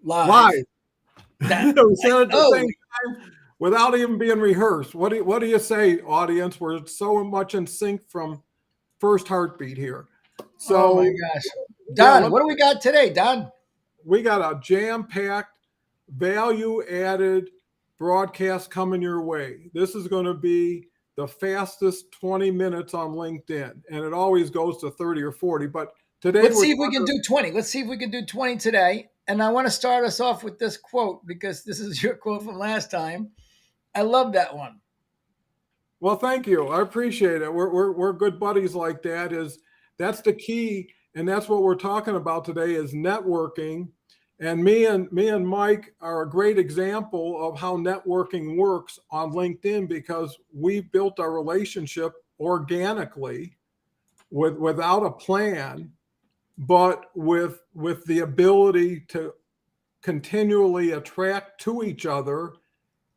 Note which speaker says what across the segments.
Speaker 1: live.
Speaker 2: Live.
Speaker 1: That
Speaker 2: We
Speaker 1: I
Speaker 2: said it at the
Speaker 1: know.
Speaker 2: same time without even being rehearsed. What do you say, audience? We're so much in sync from first heartbeat here.
Speaker 1: Oh my
Speaker 2: So
Speaker 1: gosh.
Speaker 2: yeah,
Speaker 1: Don, what do we got today, Don?
Speaker 2: we got a jam-packed, value-added broadcast coming your way. This is going to be the fastest 20 minutes on LinkedIn, and it always goes to 30 or 40. But today
Speaker 1: Let's
Speaker 2: we're
Speaker 1: see if we can
Speaker 2: talking.
Speaker 1: do 20. Let's see if we can do 20 today. And I want to start us off with this quote because this is your quote from last time. I love that one.
Speaker 2: Well, thank you. I appreciate it. We're good buddies like that. That's the key, and that's what we're talking about today is networking. And me and Mike are a great example of how networking works on LinkedIn because we built our relationship organically without a plan, but with the ability to continually attract to each other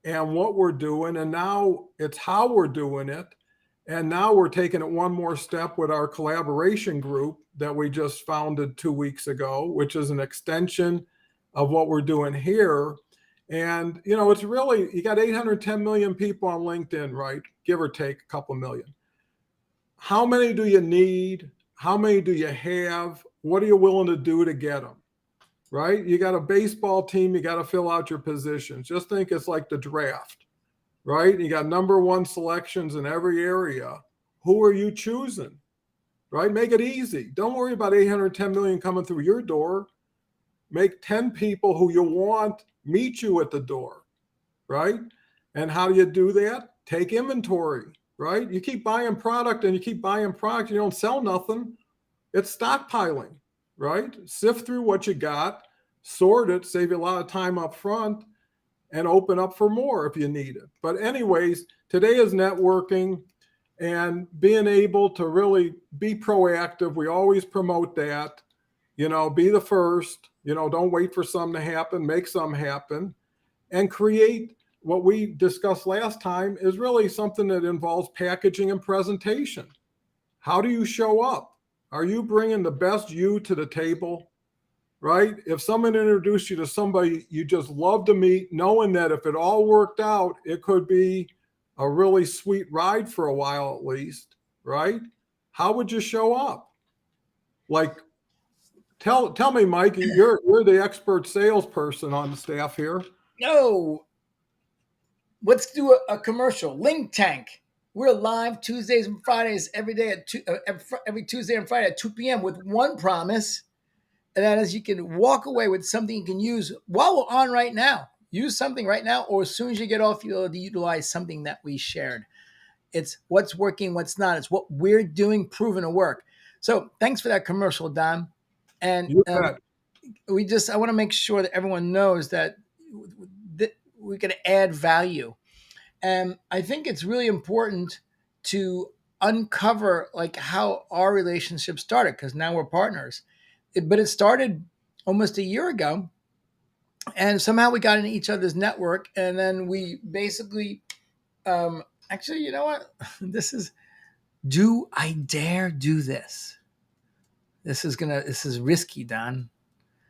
Speaker 2: and what we're doing. And now it's how we're doing it. And now we're taking it one more step with our collaboration group that we just founded 2 weeks ago, which is an extension of what we're doing here. And, it's really, you got 810 million people on LinkedIn, right? Give or take a couple million. How many do you need? How many do you have? What are you willing to do to get them? Right? You got a baseball team, you got to fill out your positions. Just think it's like the draft, right? You got number one selections in every area. Who are you choosing? Right? Make it easy. Don't worry about 810 million coming through your door. Make 10 people who you want meet you at the door, right? And how do you do that? Take inventory, right? You keep buying product and you keep buying product, you don't sell nothing. It's stockpiling, right? Sift through what you got, sort it, save you a lot of time up front, and open up for more if you need it. But, anyways, today is networking and being able to really be proactive. We always promote that. Be the first, don't wait for something to happen, make something happen, and create what we discussed last time is really something that involves packaging and presentation. How do you show up? Are you bringing the best you to the table? Right? If someone introduced you to somebody you just love to meet, knowing that if it all worked out, it could be a really sweet ride for a while at least, right? How would you show up? Like, tell me, Mike, you're the expert salesperson on the staff here.
Speaker 1: No, let's do a commercial. LinkTank. We're live Tuesdays and Fridays every day at every Tuesday and Friday at 2 p.m. with one promise, and that is you can walk away with something you can use while we're on right now. Use something right now, or as soon as you get off, you'll utilize something that we shared. It's what's working, what's not. It's what we're doing, proven to work. So thanks for that commercial, Don. And
Speaker 2: You bet.
Speaker 1: I want to make sure that everyone knows that we can add value. And I think it's really important to uncover like how our relationship started because now we're partners. But it started almost a year ago, and somehow we got into each other's network, and then we basically, actually, you know what? This is do I dare do this? This is risky, Don.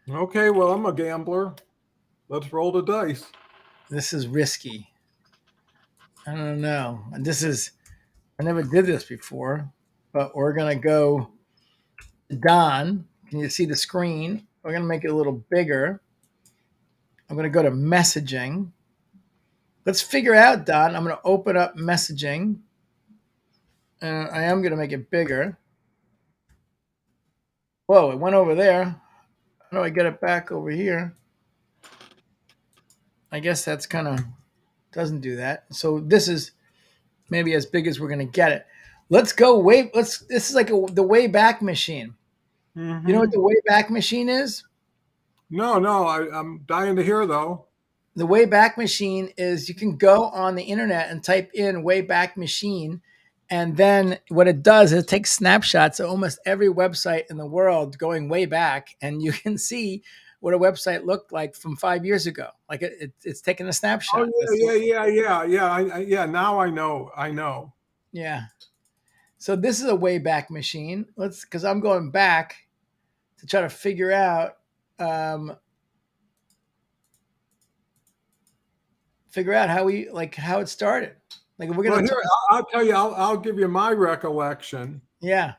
Speaker 2: Okay, well, I'm a gambler. Let's roll the dice.
Speaker 1: This is risky. I don't know. I never did this before, but we're gonna go Don. Can you see the screen? We're gonna make it a little bigger. I'm gonna go to messaging. Let's figure out, Don. I'm gonna open up messaging. And I am gonna make it bigger. Whoa, it went over there. How do I get it back over here? I guess that's kind of doesn't do that. So this is maybe as big as we're gonna get it. Let's go way. Let's. This is like the Wayback Machine. You know what
Speaker 2: Mm-hmm.
Speaker 1: the Wayback Machine is?
Speaker 2: No, no, I'm dying to hear though.
Speaker 1: The Wayback Machine is you can go on the internet and type in Wayback Machine, and then what it does is it takes snapshots of almost every website in the world going way back, and you can see what a website looked like from 5 years ago. Like it's taking a
Speaker 2: Oh
Speaker 1: snapshot.
Speaker 2: yeah, yeah, yeah, yeah, yeah. Yeah. Now I know. I know.
Speaker 1: Yeah. So this is a Wayback Machine. Let's because I'm going back to try to figure out um, figure out how it started. Like if we're
Speaker 2: Well,
Speaker 1: gonna
Speaker 2: here
Speaker 1: talk,
Speaker 2: I'll tell you. I'll give you my recollection.
Speaker 1: yeah,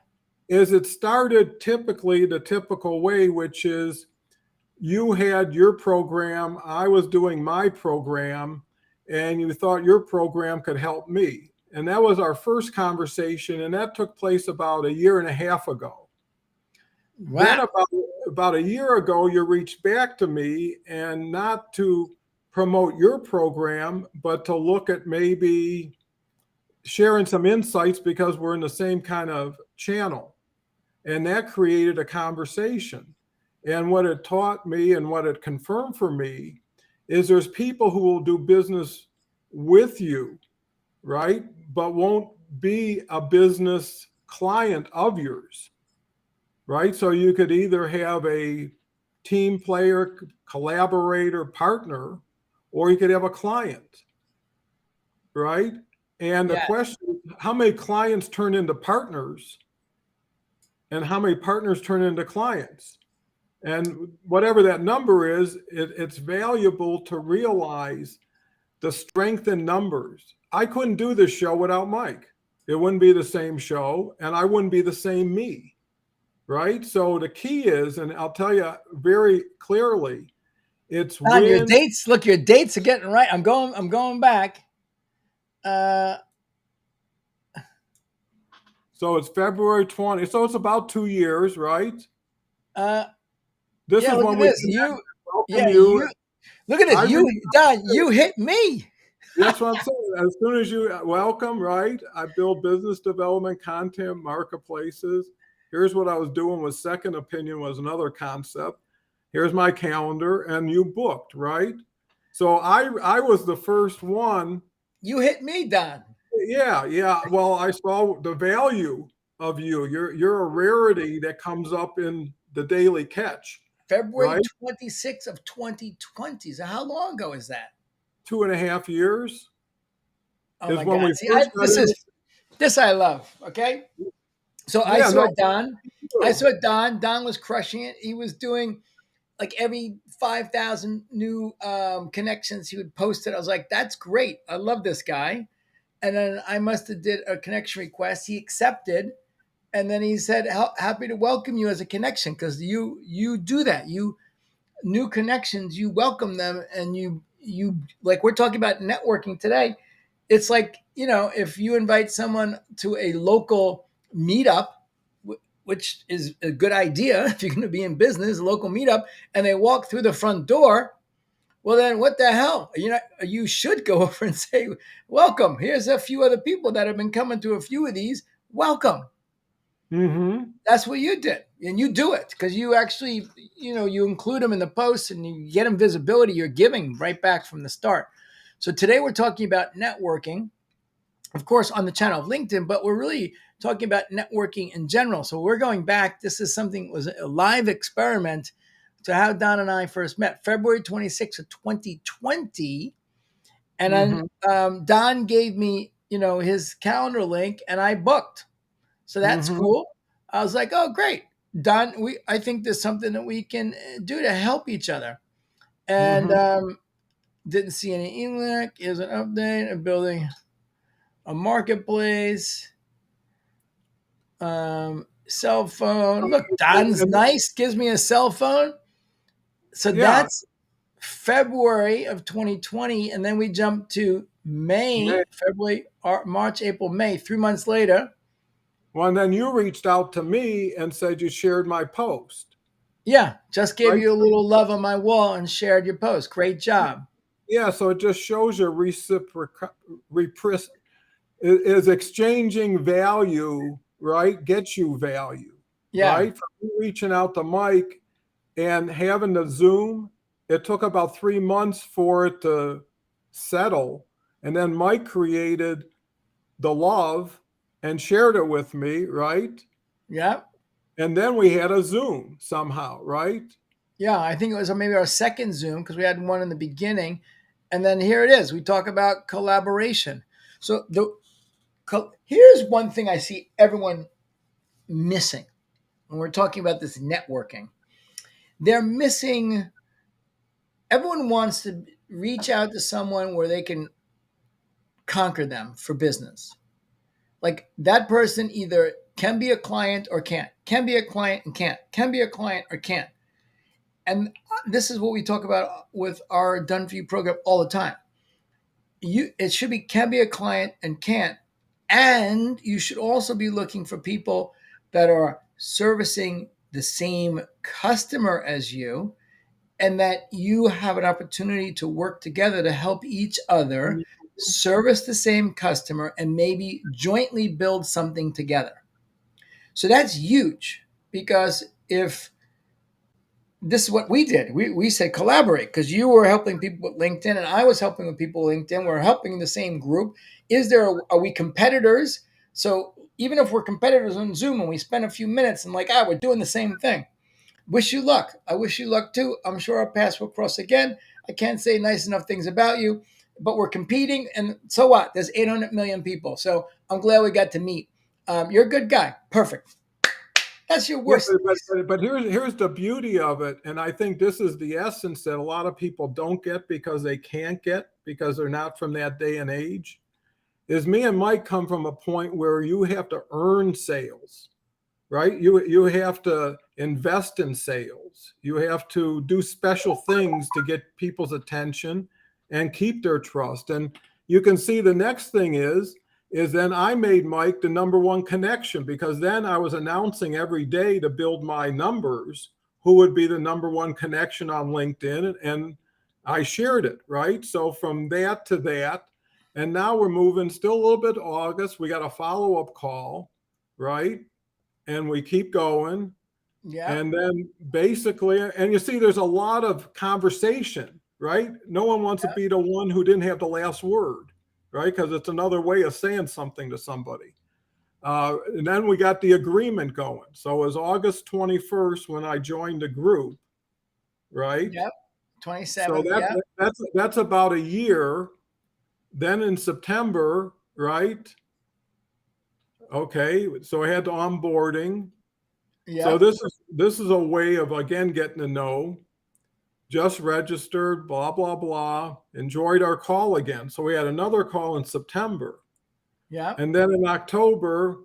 Speaker 2: Is it started typically the typical way, which is you had your program, I was doing my program, and you thought your program could help me. And that was our first conversation, and that took place about a year and a half ago. Then
Speaker 1: wow,
Speaker 2: about a year ago, you reached back to me, and not to promote your program, but to look at maybe sharing some insights because we're in the same kind of channel. And that created a conversation. And what it taught me and what it confirmed for me is there's people who will do business with you, right? But won't be a business client of yours, right? So you could either have a team player, collaborator, partner, or you could have a client, right? And the
Speaker 1: yeah,
Speaker 2: question is, how many clients turn into partners and how many partners turn into clients? And whatever that number is, it's valuable to realize the strength in numbers. I couldn't do this show without Mike. It wouldn't be the same show, and I wouldn't be the same me, right? So the key is, and I'll tell you very clearly, it's
Speaker 1: Don, your
Speaker 2: when.
Speaker 1: dates. Look, your dates are getting right. I'm going back. Uh,
Speaker 2: So it's February 20. So it's about 2 years, right?
Speaker 1: uh,
Speaker 2: This
Speaker 1: yeah.
Speaker 2: is
Speaker 1: Look
Speaker 2: when
Speaker 1: at
Speaker 2: we
Speaker 1: this.
Speaker 2: connect.
Speaker 1: Yeah,
Speaker 2: Welcome you.
Speaker 1: you. Look at this.
Speaker 2: I reach
Speaker 1: You, Don. You hit me.
Speaker 2: That's what I'm saying. As soon as you welcome, right? I build business development, content, marketplaces. Here's what I was doing with Second Opinion was another concept. Here's my calendar, and you booked, right? So I was the first one.
Speaker 1: You hit me, Don.
Speaker 2: Yeah, yeah. Well, I saw the value of you. You're a rarity that comes up in the daily catch,
Speaker 1: February
Speaker 2: right?
Speaker 1: 26th of 2020. So how long ago is that?
Speaker 2: 2.5 years
Speaker 1: Oh
Speaker 2: is
Speaker 1: my
Speaker 2: when
Speaker 1: God.
Speaker 2: we
Speaker 1: See,
Speaker 2: first got
Speaker 1: this
Speaker 2: in.
Speaker 1: is this I love. Okay. So I
Speaker 2: Yeah,
Speaker 1: saw
Speaker 2: no,
Speaker 1: Don. I
Speaker 2: true.
Speaker 1: saw Don. Don was crushing it. He was doing like every 5,000 new connections he would post it. I was like, that's great. I love this guy. And then I must have did a connection request. He accepted. And then he said, happy to welcome you as a connection because you do that. You new connections, you welcome them and you like we're talking about networking today. It's like, if you invite someone to a local meetup, which is a good idea if you're going to be in business, a local meetup, and they walk through the front door, well, then what the hell? You should go over and say, welcome. Here's a few other people that have been coming to a few of these. Welcome.
Speaker 2: Mm-hmm.
Speaker 1: That's what you did. And you do it because you actually, you include them in the posts and you get them visibility. You're giving right back from the start. So today we're talking about networking, of course, on the channel of LinkedIn, but we're really talking about networking in general. So we're going back. This is something was a live experiment to how Don and I first met, February 26th of 2020. And then
Speaker 2: Mm-hmm.
Speaker 1: Don gave me, his calendar link and I booked. So that's
Speaker 2: Mm-hmm.
Speaker 1: cool. I was like, oh, great. Don, I think there's something that we can do to help each other. And
Speaker 2: Mm-hmm.
Speaker 1: didn't see any email. Here's an update of building a marketplace. Cell phone. Look, Don's
Speaker 2: And
Speaker 1: nice. Gives me a cell phone. So
Speaker 2: yeah,
Speaker 1: that's February of 2020. And then we jump to
Speaker 2: man.
Speaker 1: May, February, March, April, May, 3 months later.
Speaker 2: Well, and then you reached out to me and said you shared my post,
Speaker 1: Yeah, just gave
Speaker 2: right?
Speaker 1: you a little love on my wall and shared your post. Great job.
Speaker 2: Yeah, so it just shows you is exchanging value, right? Gets you value,
Speaker 1: Yeah,
Speaker 2: right? From me reaching out to Mike and having the Zoom, it took about 3 months for it to settle. And then Mike created the love and shared it with me, right?
Speaker 1: yeah,
Speaker 2: And then we had a Zoom somehow, right?
Speaker 1: yeah. I think it was maybe our second Zoom because we had one in the beginning, and then here it is. We talk about collaboration. So here's one thing I see everyone missing when we're talking about this networking. They're missing. Everyone wants to. reach out to someone where they can conquer them for business. Like that person either can be a client or can't, can be a client and can't, can be a client or can't. And this is what we talk about with our Done For You program all the time. It should be can be a client and can't. And you should also be looking for people that are servicing the same customer as you, and that you have an opportunity to work together to help each other service the same customer and maybe jointly build something together. So that's huge, because if this is what we did, we said collaborate, because you were helping people with LinkedIn and I was helping with people with LinkedIn. We're helping the same group. Are we competitors? So even if we're competitors on Zoom and we spend a few minutes and like, we're doing the same thing. Wish you luck. I wish you luck too. I'm sure our paths will cross again. I can't say nice enough things about you, but we're competing. And so what? There's 800 million people. So I'm glad we got to meet. You're a good guy. Perfect. That's your
Speaker 2: Yeah,
Speaker 1: worst.
Speaker 2: but here's the beauty of it, and I think this is the essence that a lot of people don't get because they can't get because they're not from that day and age. Is me and Mike come from a point where you have to earn sales, right? You have to invest in sales. You have to do special things to get people's attention and keep their trust. And you can see the next thing is then I made Mike the number one connection, because then I was announcing every day to build my numbers who would be the number one connection on LinkedIn, and I shared it, right? So from that to that, and now we're moving still a little bit to August. We got a follow-up call, right? And we keep going.
Speaker 1: Yeah.
Speaker 2: And then basically, and you see, there's a lot of conversation, right? No one wants to be the one who didn't have the last word, right? Because it's another way of saying something to somebody. And then we got the agreement going. So it was August 21st when I joined the group, right?
Speaker 1: Yep.
Speaker 2: So
Speaker 1: 27th. Yep.
Speaker 2: that's about a year. Then in September, right? Okay, so I had the onboarding. So
Speaker 1: Yep.
Speaker 2: this is a way of again getting to know. Just registered, blah blah blah. Enjoyed our call again. So we had another call in September,
Speaker 1: Yep.
Speaker 2: and then in October,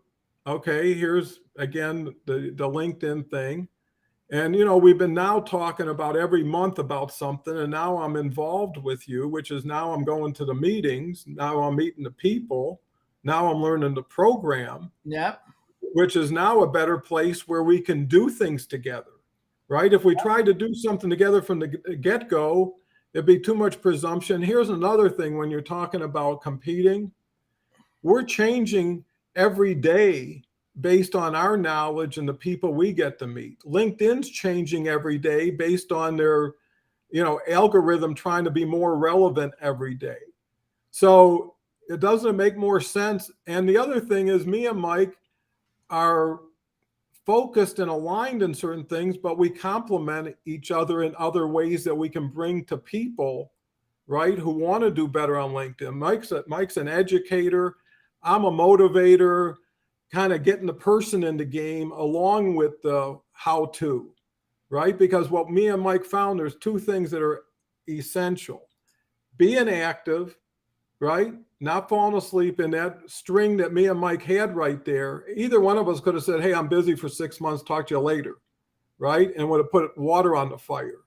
Speaker 2: okay, here's again the LinkedIn thing, and we've been now talking about every month about something, and now I'm involved with you, which is now I'm going to the meetings, now I'm meeting the people, now I'm learning the program,
Speaker 1: Yep.
Speaker 2: which is now a better place where we can do things together, right? If we try to do something together from the get go, it'd be too much presumption. Here's another thing when you're talking about competing, we're changing every day based on our knowledge and the people we get to meet. LinkedIn's changing every day based on their algorithm trying to be more relevant every day. So it doesn't make more sense. And the other thing is me and Mike are focused and aligned in certain things, but we complement each other in other ways that we can bring to people, right, who want to do better on LinkedIn. Mike's an educator. I'm a motivator, kind of getting the person in the game along with the how to, right? Because what me and Mike found, there's two things that are essential: being active, right? Not falling asleep in that string that me and Mike had right there. Either one of us could have said, "Hey, I'm busy for 6 months. Talk to you later," right? And would have put water on the fire.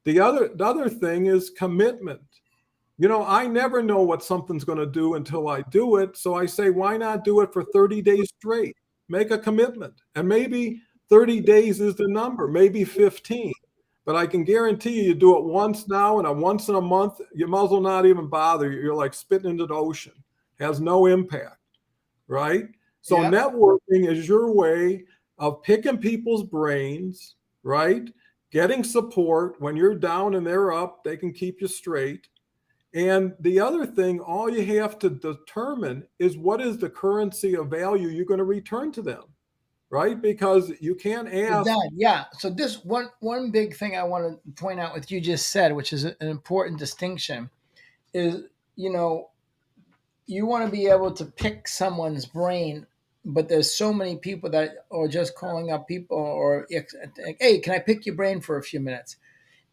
Speaker 2: The other thing is commitment. I never know what something's going to do until I do it. So I say, why not do it for 30 days straight? Make a commitment. And maybe 30 days is the number, maybe 15. But I can guarantee you do it once now and once in a month, you might as well not even bother. You're like spitting into the ocean. Has no impact, right? So
Speaker 1: Yep.
Speaker 2: networking is your way of picking people's brains, right? Getting support when you're down and they're up, they can keep you straight. And the other thing, all you have to determine is what is the currency of value you're going to return to them, right? Because you can't
Speaker 1: So
Speaker 2: ask.
Speaker 1: that, yeah. So this one big thing I want to point out what you just said, which is an important distinction, is you know you want to be able to pick someone's brain, but there's so many people that are just calling up people or hey, can I pick your brain for a few minutes?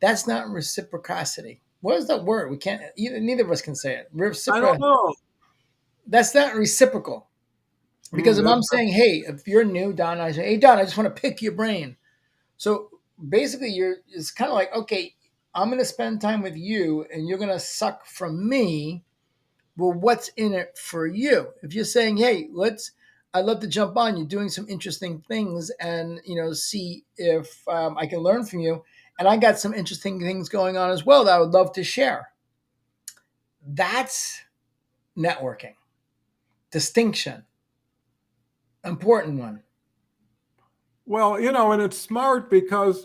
Speaker 1: That's not reciprocity. What is that word? We can't. Neither of us can say it.
Speaker 2: I don't know.
Speaker 1: That's not reciprocal. Because if I'm saying, hey, if you're new, Don, I say, hey, Don, I just want to pick your brain. So basically, it's kind of like, okay, I'm going to spend time with you, and you're going to suck from me. Well, what's in it for you? If you're saying, hey, I'd love to jump on. You're doing some interesting things, and see if I can learn from you. And I got some interesting things going on as well that I would love to share. That's networking. Distinction. Important one.
Speaker 2: Well, and it's smart because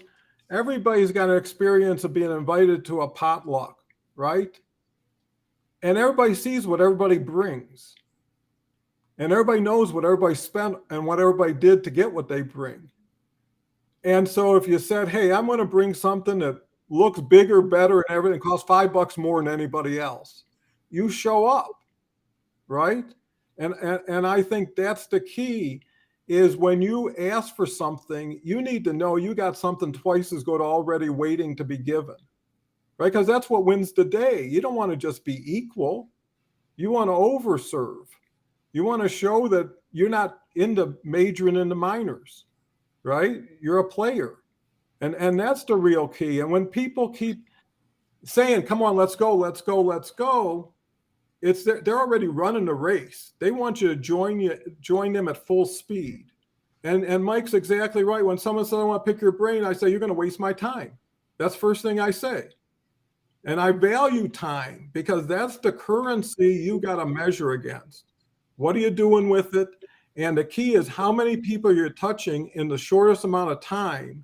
Speaker 2: everybody's got an experience of being invited to a potluck, right? And everybody sees what everybody brings. And everybody knows what everybody spent and what everybody did to get what they bring. And so if you said, hey, I'm going to bring something that looks bigger, better, and everything costs $5 more than anybody else, you show up, right? And I think that's the key is when you ask for something, you need to know you got something twice as good already waiting to be given, right? Because that's what wins the day. You don't want to just be equal. You want to overserve. You want to show that you're not into majoring in the minors, right? You're a player. And that's the real key. And when people keep saying, come on, let's go, let's go, let's go, they're already running the race. They want you to join them at full speed. And Mike's exactly right. When someone says, I want to pick your brain, I say, you're going to waste my time. That's the first thing I say. And I value time because that's the currency you got to measure against. What are you doing with it? And the key is how many people you're touching in the shortest amount of time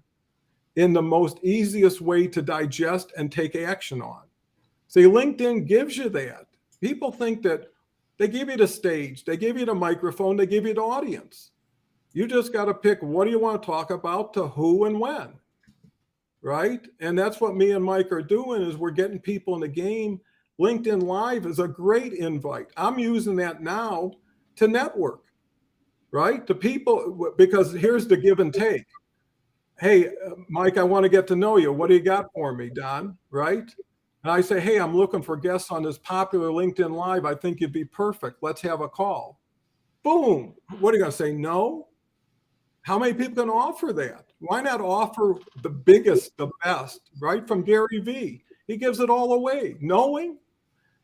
Speaker 2: in the most easiest way to digest and take action on. See, LinkedIn gives you that. People think that they give you the stage, they give you the microphone, they give you the audience. You just got to pick what do you want to talk about to who and when, right? And that's what me and Mike are doing is we're getting people in the game. LinkedIn Live is a great invite. I'm using that now to network, right? To people, because here's the give and take. Hey, Mike, I want to get to know you. What do you got for me, Don? Right? And I say, hey, I'm looking for guests on this popular LinkedIn Live. I think you'd be perfect. Let's have a call. Boom. What are you going to say? No? How many people can offer that? Why not offer the biggest, the best, right? From Gary Vee. He gives it all away, knowing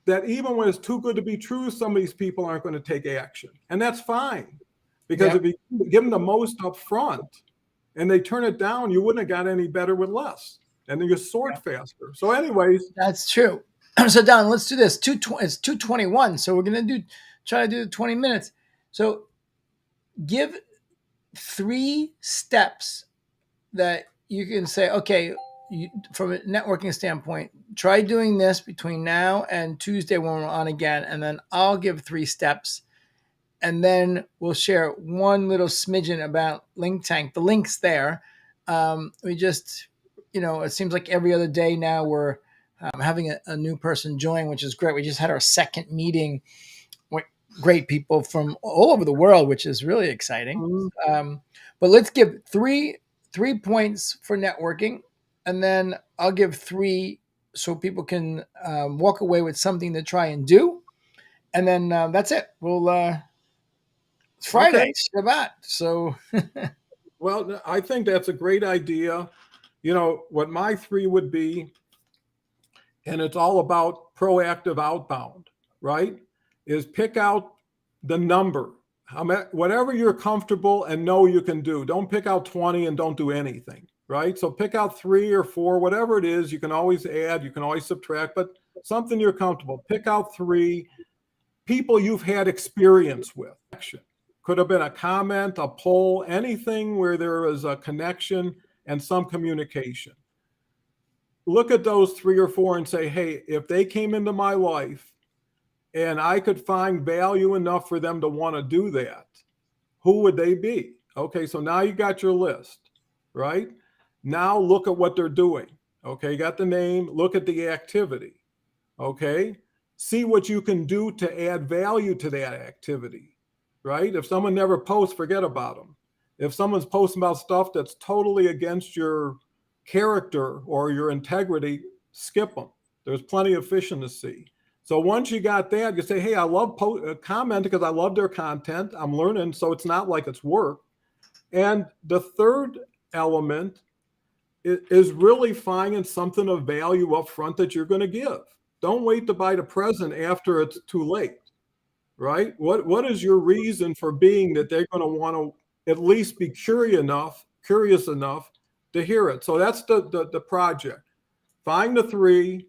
Speaker 2: that even when it's too good to be true, some of these people aren't going to take action. And that's fine. Because if you give them the most up front and they turn it down, you wouldn't have got any better with less. And then you sort faster. So anyways.
Speaker 1: That's true. So Don, let's do this. It's 2:21. So we're going to try to do 20 minutes. So give 3 steps that you can say, okay, from a networking standpoint, try doing this between now and Tuesday when we're on again. And then I'll give 3 steps. And then we'll share one little smidgen about LinkTank. The link's there. We just, it seems like every other day now we're having a new person join, which is great. We just had our second meeting with great people from all over the world, which is really exciting. But let's give three points for networking, and then I'll give 3 so people can walk away with something to try and do. And then that's it. It's Friday,
Speaker 2: Okay.
Speaker 1: Shabbat. So,
Speaker 2: well, I think that's a great idea. What my 3 would be, and it's all about proactive outbound, right? Is pick out the number, whatever you're comfortable and know you can do. Don't pick out 20 and don't do anything, right? So pick out 3 or 4, whatever it is. You can always add, you can always subtract, but something you're comfortable. Pick out 3 people you've had experience with. Could have been a comment, a poll, anything where there is a connection and some communication. Look at those 3 or 4 and say, hey, if they came into my life and I could find value enough for them to want to do that, who would they be? Okay, so now you got your list, right? Now look at what they're doing. Okay, you got the name, look at the activity. Okay, see what you can do to add value to that activity. Right? If someone never posts, forget about them. If someone's posting about stuff that's totally against your character or your integrity, skip them. There's plenty of fish in the sea. So once you got that, you say, hey, I love commenting because I love their content. I'm learning, so it's not like it's work. And the third element is really finding something of value up front that you're going to give. Don't wait to buy the present after it's too late, right? What is your reason for being that they're going to want to at least be curious enough to hear it? So that's the project. Find the three,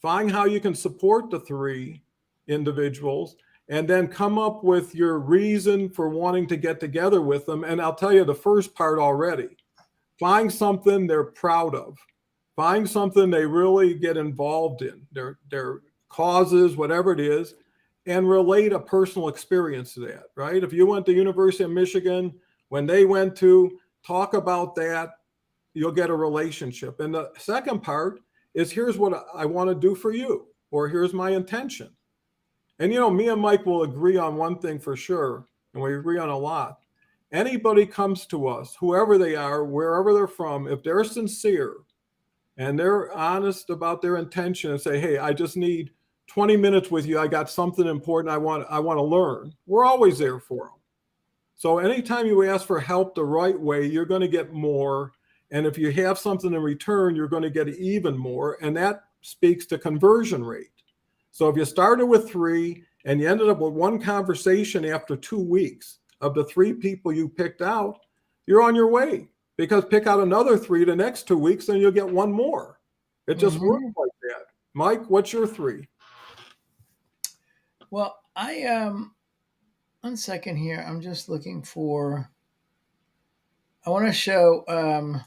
Speaker 2: find how you can support the three individuals, and then come up with your reason for wanting to get together with them. And I'll tell you the first part already. Find something they're proud of. Find something they really get involved in, their causes, whatever it is, and relate a personal experience to that, right? If you went to University of Michigan, when they went to, talk about that, you'll get a relationship. And the second part is, here's what I want to do for you, or here's my intention. And me and Mike will agree on one thing for sure, and we agree on a lot. Anybody comes to us, whoever they are, wherever they're from, if they're sincere and they're honest about their intention and say, hey, I just need 20 minutes with you. I got something important I want to learn. We're always there for them. So anytime you ask for help the right way, you're going to get more. And if you have something in return, you're going to get even more. And that speaks to conversion rate. So if you started with 3 and you ended up with 1 conversation after 2 weeks of the 3 people you picked out, you're on your way, because pick out another 3 the next 2 weeks and you'll get 1 more. It just works like that. Mike, what's your 3?
Speaker 1: Well, one second here. I'm just looking for. I want to show. I'm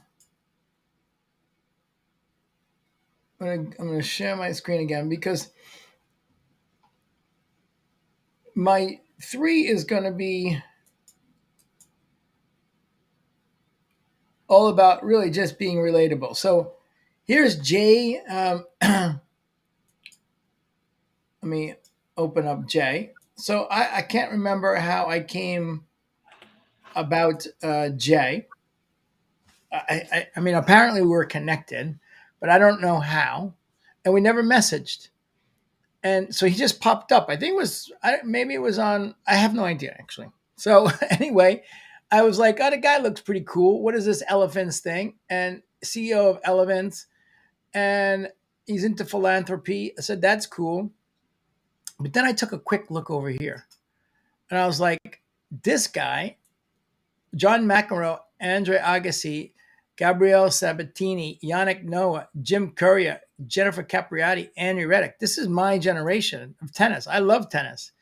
Speaker 1: going to share my screen again, because my 3 is going to be all about really just being relatable. So here's Jay. Let me open up Jay. So I can't remember how I came about Jay. I mean, apparently we were connected, but I don't know how. And we never messaged. And so he just popped up. I think it was, maybe it was on, I have no idea actually. So anyway, I was like, oh, the guy looks pretty cool. What is this elephants thing? And CEO of Elephants. And he's into philanthropy. I said, that's cool. But then I took a quick look over here. And I was like, this guy, John McEnroe, Andre Agassi, Gabrielle Sabatini, Yannick Noah, Jim Courier, Jennifer Capriati, Andy Reddick. This is my generation of tennis. I love tennis.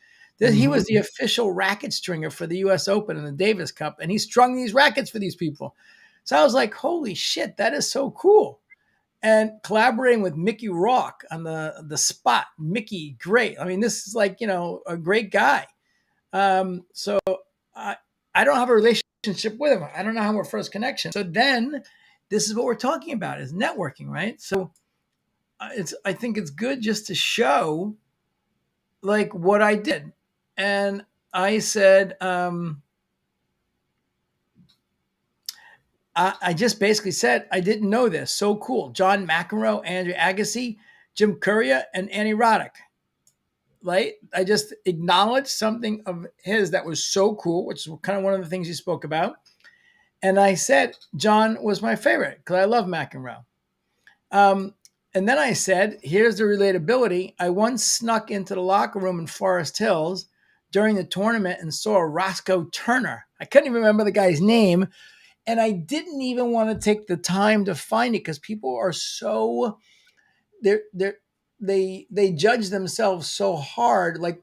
Speaker 1: He was the official racket stringer for the U.S. Open and the Davis Cup, and he strung these rackets for these people. So I was like, holy shit, that is so cool. And collaborating with Mickey Rourke on the spot. Mickey, great. I mean, this is like, a great guy. So I don't have a relationship with him. I don't know how we're first connection. So then this is what we're talking about, is networking, right? So I think it's good just to show like what I did. And I said, I just basically said, I didn't know this. So cool. John McEnroe, Andrew Agassi, Jim Courier, and Annie Roddick. Right? I just acknowledged something of his that was so cool, which is kind of one of the things you spoke about. And I said, John was my favorite because I love McEnroe. And then I said, here's the relatability. I once snuck into the locker room in Forest Hills during the tournament and saw Roscoe Turner. I couldn't even remember the guy's name. And I didn't even want to take the time to find it because people are so, they judge themselves so hard. Like,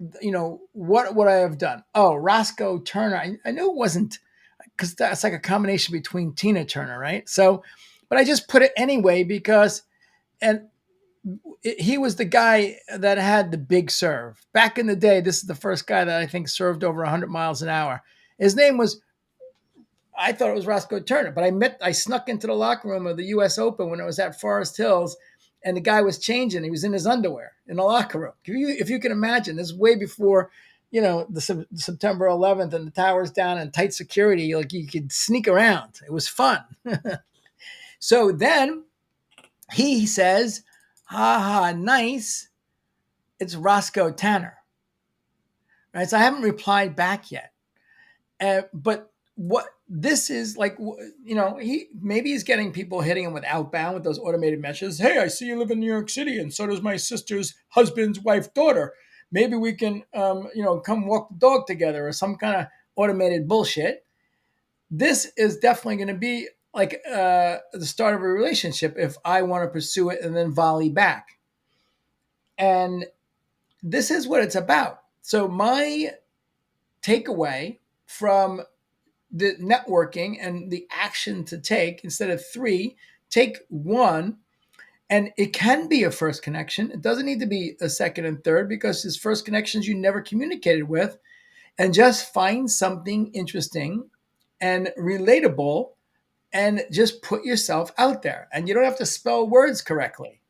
Speaker 1: what would I have done? Oh, Roscoe Turner. I knew it wasn't, because that's like a combination between Tina Turner, right? So, but I just put it anyway because, and he was the guy that had the big serve. Back in the day, this is the first guy that I think served over 100 miles an hour. His name was, I thought it was Roscoe Turner, but I snuck into the locker room of the U.S. Open when it was at Forest Hills, and the guy was changing. He was in his underwear in the locker room. If you can imagine, this is way before, the September 11th and the towers down and tight security. Like, you could sneak around. It was fun. So then he says, haha, nice. It's Roscoe Tanner. Right. So I haven't replied back yet. But what this is like, he maybe he's getting people hitting him with outbound with those automated messages. Hey, I see you live in New York City, and so does my sister's husband's wife, daughter. Maybe we can, come walk the dog together, or some kind of automated bullshit. This is definitely going to be like the start of a relationship if I want to pursue it and then volley back. And this is what it's about. So my takeaway from the networking and the action to take, instead of three, take one. And it can be a first connection. It doesn't need to be a second and third, because his first connections you never communicated with. And just find something interesting and relatable, and just put yourself out there. And you don't have to spell words correctly.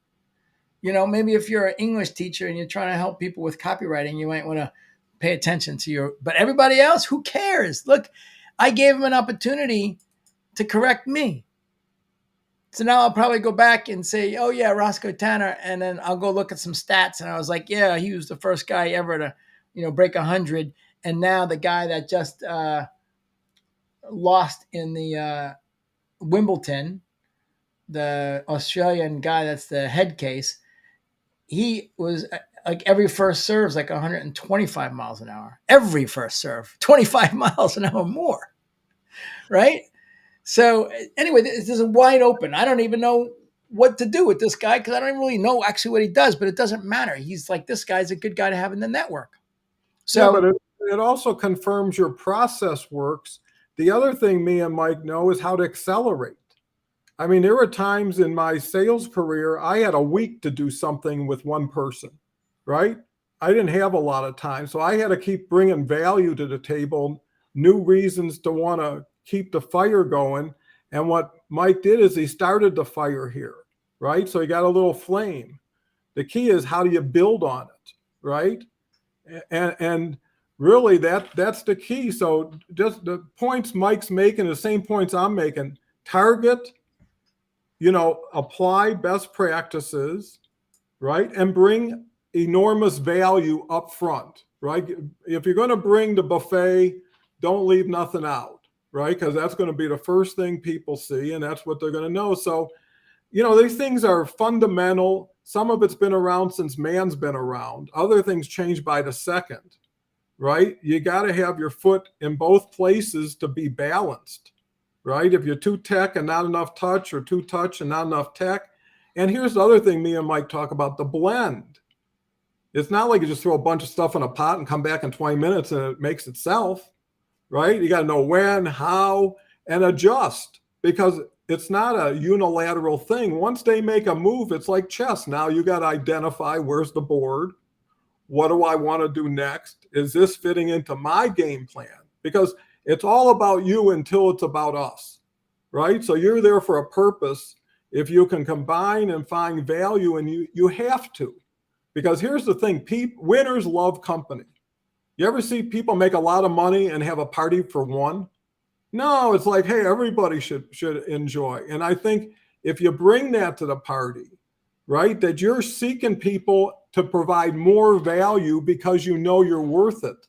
Speaker 1: Maybe if you're an English teacher and you're trying to help people with copywriting, you might want to pay attention to but everybody else, who cares? Look, I gave him an opportunity to correct me. So now I'll probably go back and say, oh yeah, Roscoe Tanner. And then I'll go look at some stats. And I was like, yeah, he was the first guy ever to, break 100. And now the guy that just lost in the Wimbledon, the Australian guy that's the head case, he was like every first serve's like 125 miles an hour. Every first serve, 25 miles an hour more, right? So anyway, this is wide open. I don't even know what to do with this guy, because I don't even really know actually what he does, but it doesn't matter. He's like, this guy's a good guy to have in the network.
Speaker 2: Yeah, but
Speaker 1: So
Speaker 2: it also confirms your process works. The other thing me and Mike know is how to accelerate. I mean, there were times in my sales career, I had a week to do something with one person, right? I didn't have a lot of time. So I had to keep bringing value to the table, new reasons to want to keep the fire going. And what Mike did is he started the fire here, right? So he got a little flame. The key is, how do you build on it, right? And really that's the key. So just the points Mike's making, the same points I'm making. Target, apply best practices, right? And bring enormous value up front, right? If you're going to bring the buffet, don't leave nothing out, right? Because that's going to be the first thing people see, and that's what they're going to know. So, these things are fundamental. Some of it's been around since man's been around. Other things change by the second, right? You got to have your foot in both places to be balanced, right? If you're too tech and not enough touch, or too touch and not enough tech. And here's the other thing me and Mike talk about, the blend. It's not like you just throw a bunch of stuff in a pot and come back in 20 minutes and it makes itself, right? You got to know when, how, and adjust, because it's not a unilateral thing. Once they make a move, it's like chess. Now you got to identify, where's the board? What do I want to do next? Is this fitting into my game plan? Because it's all about you until it's about us, right? So you're there for a purpose. If you can combine and find value, and you have to. Because here's the thing, winners love company. You ever see people make a lot of money and have a party for one? No, it's like, hey, everybody should enjoy. And I think if you bring that to the party, right, that you're seeking people to provide more value because you know you're worth it,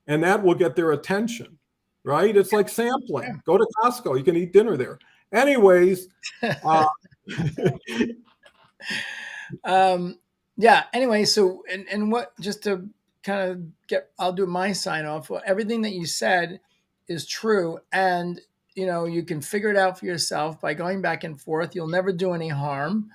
Speaker 2: and that will get their attention, right? It's like sampling. Go to Costco, you can eat dinner there. Anyways,
Speaker 1: yeah. Anyway, so and what, just to kind of I'll do my sign off. Well, everything that you said is true, and you can figure it out for yourself by going back and forth. You'll never do any harm,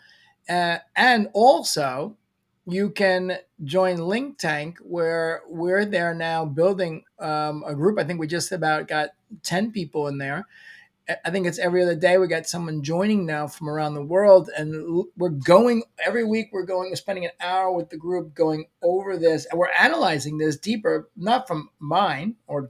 Speaker 1: and also you can join LinkTank, where we're there now building a group. I think we just about got 10 people in there. I think it's every other day we got someone joining now from around the world, and we're going every week. We're spending an hour with the group going over this, and we're analyzing this deeper, not from mine or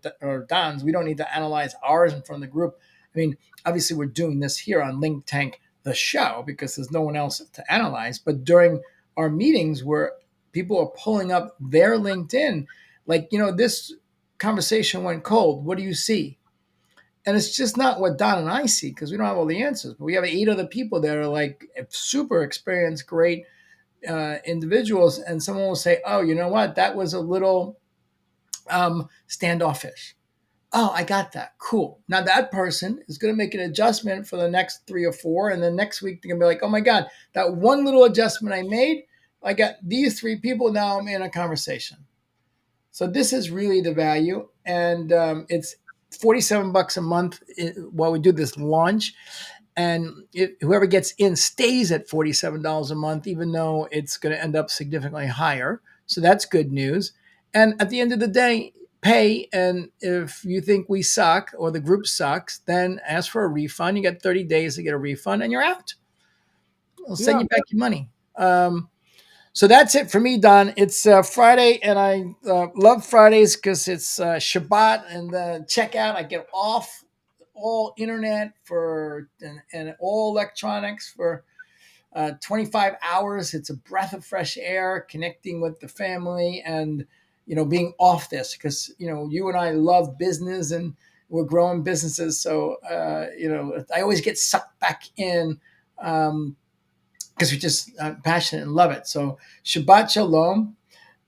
Speaker 1: Don's. We don't need to analyze ours in front of the group. I mean, obviously we're doing this here on LinkTank, the show, because there's no one else to analyze. But during our meetings, where people are pulling up their LinkedIn, like, this conversation went cold. What do you see? And it's just not what Don and I see, because we don't have all the answers. But we have 8 other people that are like super experienced, great, individuals, and someone will say, "Oh, you know what? That was a little standoffish." Oh, I got that. Cool. Now that person is going to make an adjustment for the next three or four, and then next week they're going to be like, "Oh my god, that one little adjustment I made, I got these three people. Now I'm in a conversation." So this is really the value, and it's $47 a month while we do this launch. And whoever gets in stays at $47 a month, even though it's going to end up significantly higher. So that's good news. And at the end of the day, pay. And if you think we suck or the group sucks, then ask for a refund. You got 30 days to get a refund, and you're out. I'll send
Speaker 2: Yeah,
Speaker 1: you back your money. So that's it for me, Don. It's Friday, and I love Fridays because it's Shabbat and checkout. I get off all internet and all electronics for 25 hours. It's a breath of fresh air, connecting with the family, and being off this because you and I love business, and we're growing businesses. So I always get sucked back in. Because we just passionate and love it. So Shabbat Shalom.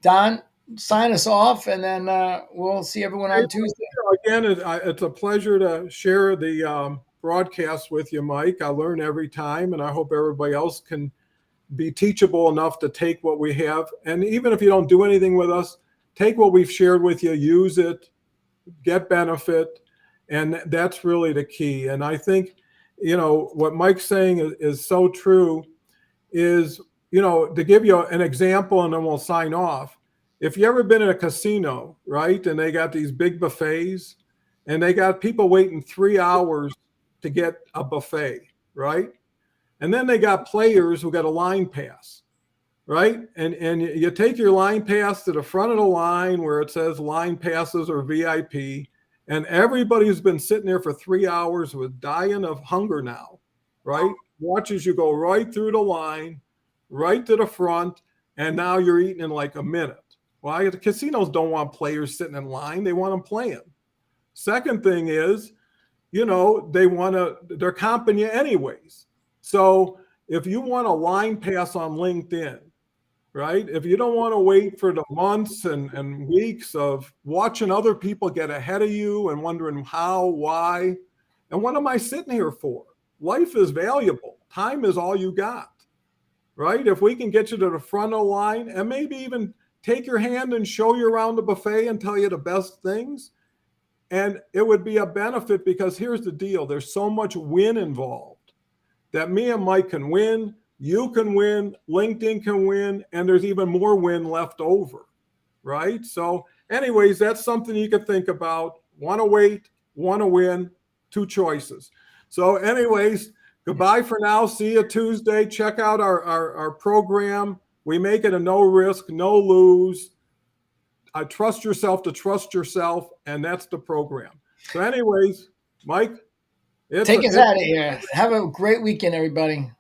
Speaker 1: Don, sign us off, and then we'll see everyone on Tuesday.
Speaker 2: again, it's a pleasure to share the broadcast with you, Mike. I learn every time, and I hope everybody else can be teachable enough to take what we have. And even if you don't do anything with us, take what we've shared with you, use it, get benefit. And that's really the key. And I think, what Mike's saying is so true is, to give you an example and then we'll sign off. If you ever been in a casino, right, and they got these big buffets and they got people waiting 3 hours to get a buffet, right? And then they got players who got a line pass, right? And you take your line pass to the front of the line where it says line passes or VIP, and everybody who's been sitting there for 3 hours was dying of hunger now, right? Watches you go right through the line, right to the front, and now you're eating in like a minute. Well, the casinos don't want players sitting in line; they want them playing. Second thing is, they're comping you anyways. So if you want a line pass on LinkedIn, right? If you don't want to wait for the months and weeks of watching other people get ahead of you and wondering how, why, and what am I sitting here for? Life is valuable. Time is all you got, right? If we can get you to the front of the line and maybe even take your hand and show you around the buffet and tell you the best things, and it would be a benefit because here's the deal. There's so much win involved that me and Mike can win, you can win, LinkedIn can win, and there's even more win left over, right? So anyways, that's something you could think about. Want to wait, want to win, two choices. So anyways, goodbye for now. See you Tuesday. Check out our program. We make it a no risk, no lose. I trust yourself to trust yourself, and that's the program. So anyways, Mike,
Speaker 1: Take us out of here. Have a great weekend, everybody.